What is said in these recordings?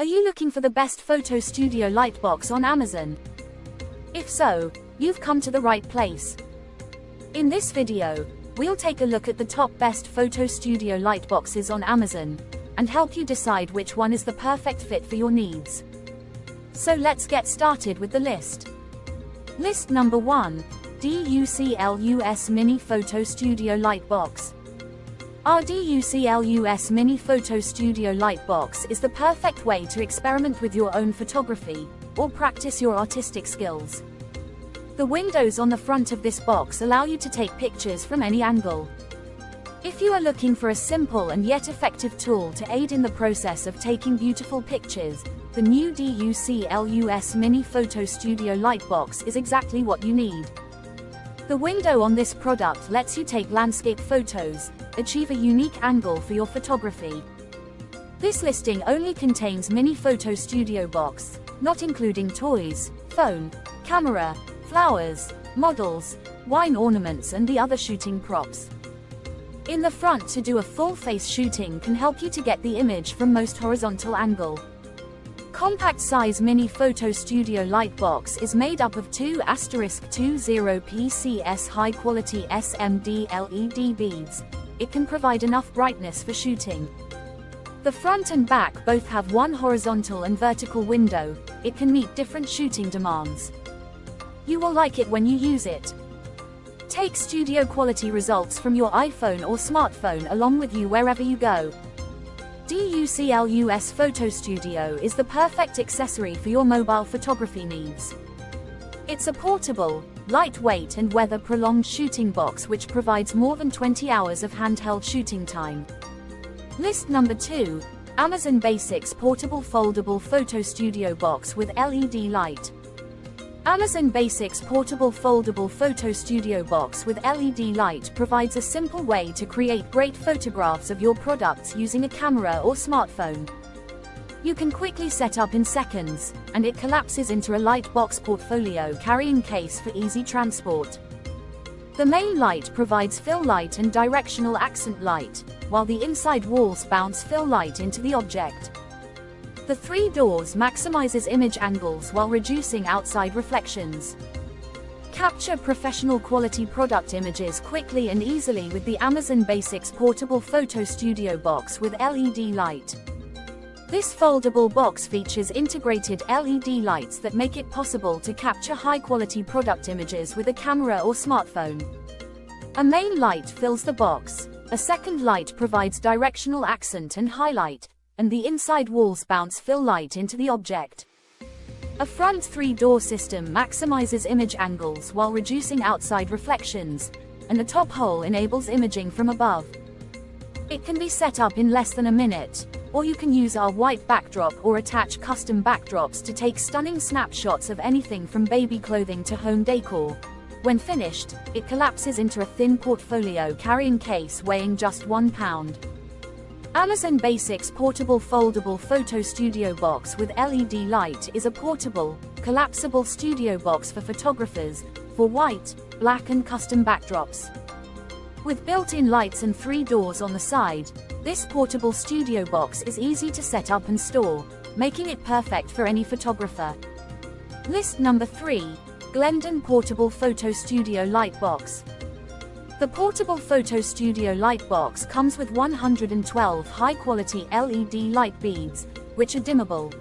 Are you looking for the best photo studio lightbox on Amazon? If so, you've come to the right place. In this video, we'll take a look at the top best photo studio lightboxes on Amazon, and help you decide which one is the perfect fit for your needs. So let's get started with the list. List number 1, DUCLUS Mini Photo Studio Lightbox. Our DUCLUS Mini Photo Studio Lightbox is the perfect way to experiment with your own photography, or practice your artistic skills. The windows on the front of this box allow you to take pictures from any angle. If you are looking for a simple and yet effective tool to aid in the process of taking beautiful pictures, the new DUCLUS Mini Photo Studio Lightbox is exactly what you need. The window on this product lets you take landscape photos, achieve a unique angle for your photography. This listing only contains mini photo studio box, not including toys, phone, camera, flowers, models, wine ornaments and the other shooting props. In the front, to do a full face shooting can help you to get the image from most horizontal angle. Compact size mini photo studio lightbox is made up of 2*20 PCS high quality SMD LED beads. It can provide enough brightness for shooting. The front and back both have one horizontal and vertical window. It can meet different shooting demands. You will like it when you use it. Take studio quality results from your iPhone or smartphone along with you wherever you go. DUCLUS Photo Studio is the perfect accessory for your mobile photography needs. It's a portable, lightweight and weather-prolonged shooting box which provides more than 20 hours of handheld shooting time. List number 2, Amazon Basics Portable Foldable Photo Studio Box with LED Light. Amazon Basics Portable Foldable Photo Studio Box with LED light provides a simple way to create great photographs of your products using a camera or smartphone. You can quickly set up in seconds, and it collapses into a lightbox portfolio carrying case for easy transport. The main light provides fill light and directional accent light, while the inside walls bounce fill light into the object. The 3 doors maximizes image angles while reducing outside reflections. Capture professional quality product images quickly and easily with the Amazon Basics Portable Photo Studio Box with LED light. This foldable box features integrated LED lights that make it possible to capture high-quality product images with a camera or smartphone. A main light fills the box, a second light provides directional accent and highlight, and the inside walls bounce fill light into the object. A front 3-door system maximizes image angles while reducing outside reflections, and a top hole enables imaging from above. It can be set up in less than a minute, or you can use our white backdrop or attach custom backdrops to take stunning snapshots of anything from baby clothing to home decor. When finished, it collapses into a thin portfolio carrying case weighing just 1 pound. Amazon Basics Portable Foldable Photo Studio Box with LED light is a portable, collapsible studio box for photographers, for white, black and custom backdrops. With built-in lights and 3 doors on the side, this portable studio box is easy to set up and store, making it perfect for any photographer. List number 3, Glendon Portable Photo Studio Lightbox. The Portable Photo Studio Lightbox comes with 112 high-quality LED light beads, which are dimmable.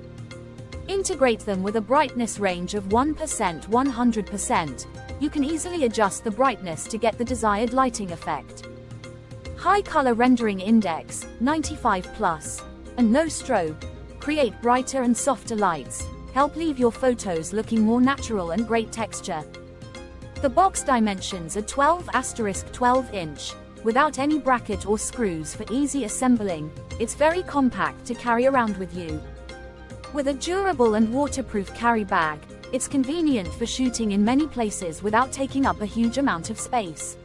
Integrate them with a brightness range of 1% 100%. You can easily adjust the brightness to get the desired lighting effect. High color rendering index, 95+, and no strobe, create brighter and softer lights, help leave your photos looking more natural and great texture. The box dimensions are 12*12 inch, without any bracket or screws for easy assembling. It's very compact to carry around with you. With a durable and waterproof carry bag, it's convenient for shooting in many places without taking up a huge amount of space.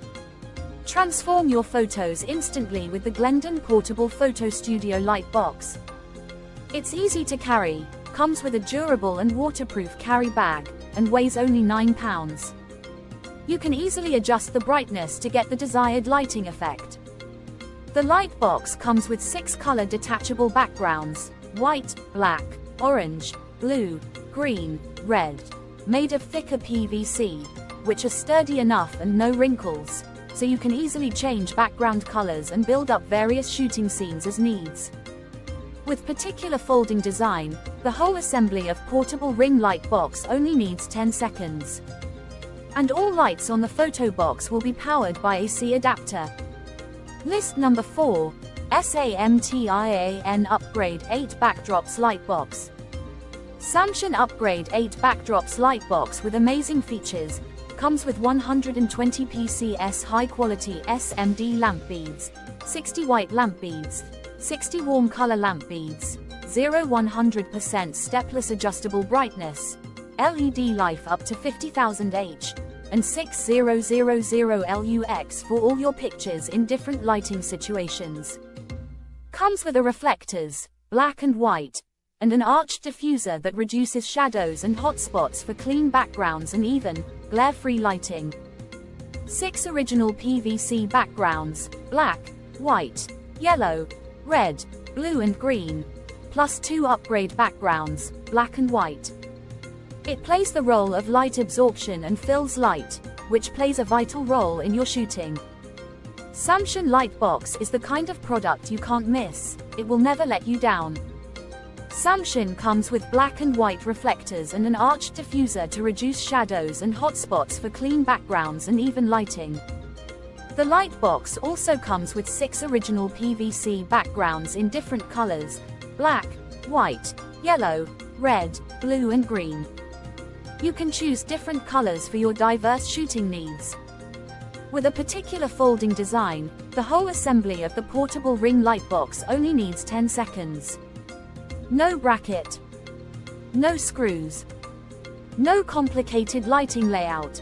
Transform your photos instantly with the Glendon Portable Photo Studio Lightbox. It's easy to carry, comes with a durable and waterproof carry bag, and weighs only 9 pounds. You can easily adjust the brightness to get the desired lighting effect. The light box comes with 6 color detachable backgrounds: white, black, orange, blue, green, red. Made of thicker PVC, which are sturdy enough and no wrinkles, so you can easily change background colors and build up various shooting scenes as needs. With particular folding design, the whole assembly of portable ring light box only needs 10 seconds. And all lights on the photo box will be powered by AC adapter. List number 4. SAMTIAN Upgrade 8 Backdrops Light Box. Samtian Upgrade 8 Backdrops Light Box with amazing features. Comes with 120 PCS high-quality SMD lamp beads, 60 white lamp beads, 60 warm color lamp beads, 100% stepless adjustable brightness, LED life up to 50,000 H, and 6000 lux for all your pictures in different lighting situations. Comes with a reflectors, black and white, and an arched diffuser that reduces shadows and hotspots for clean backgrounds and even glare-free lighting. 6 original PVC backgrounds, black, white, yellow, red, blue and green, plus 2 upgrade backgrounds, black and white. It plays the role of light absorption and fills light, which plays a vital role in your shooting. Samtian Lightbox is the kind of product you can't miss. It will never let you down. Samtian comes with black and white reflectors and an arched diffuser to reduce shadows and hotspots for clean backgrounds and even lighting. The Lightbox also comes with 6 original PVC backgrounds in different colors: black, white, yellow, red, blue and green. You can choose different colors for your diverse shooting needs. With a particular folding design, the whole assembly of the portable ring light box only needs 10 seconds. No bracket, no screws, no complicated lighting layout.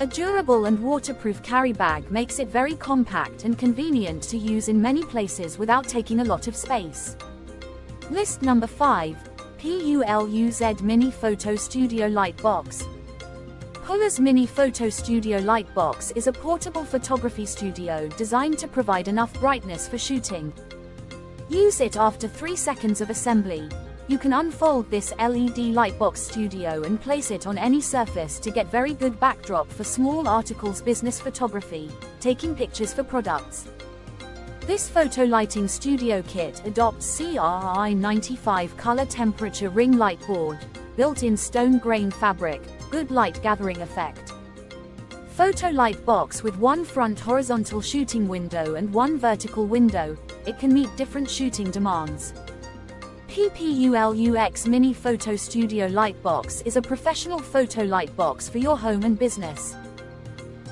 A durable and waterproof carry bag makes it very compact and convenient to use in many places without taking a lot of space. List number 5. PULUZ Mini Photo Studio Light Box. Puluz Mini Photo Studio Light Box is a portable photography studio designed to provide enough brightness for shooting. Use it after 3 seconds of assembly. You can unfold this LED Lightbox Studio and place it on any surface to get very good backdrop for small articles business photography, taking pictures for products. This photo lighting studio kit adopts CRI 95 color temperature ring light board, built-in stone grain fabric, good light gathering effect. Photo light box with 1 front horizontal shooting window and 1 vertical window. It can meet different shooting demands. PULUX Mini Photo Studio Light Box is a professional photo light box for your home and business.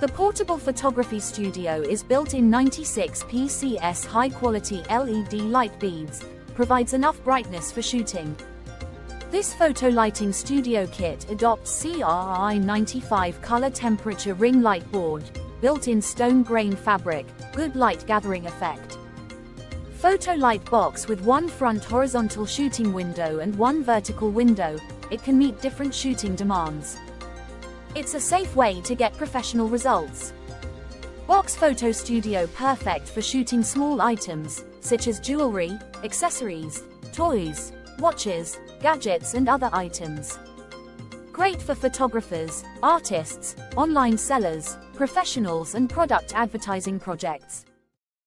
The portable photography studio is built in 96 PCS high-quality LED light beads, provides enough brightness for shooting. This photo lighting studio kit adopts CRI 95 color temperature ring light board, built-in stone grain fabric, good light gathering effect. Photo light box with 1 front horizontal shooting window and 1 vertical window. It can meet different shooting demands. It's a safe way to get professional results. Box Photo Studio perfect for shooting small items, such as jewelry, accessories, toys, watches, gadgets and other items. Great for photographers, artists, online sellers, professionals and product advertising projects.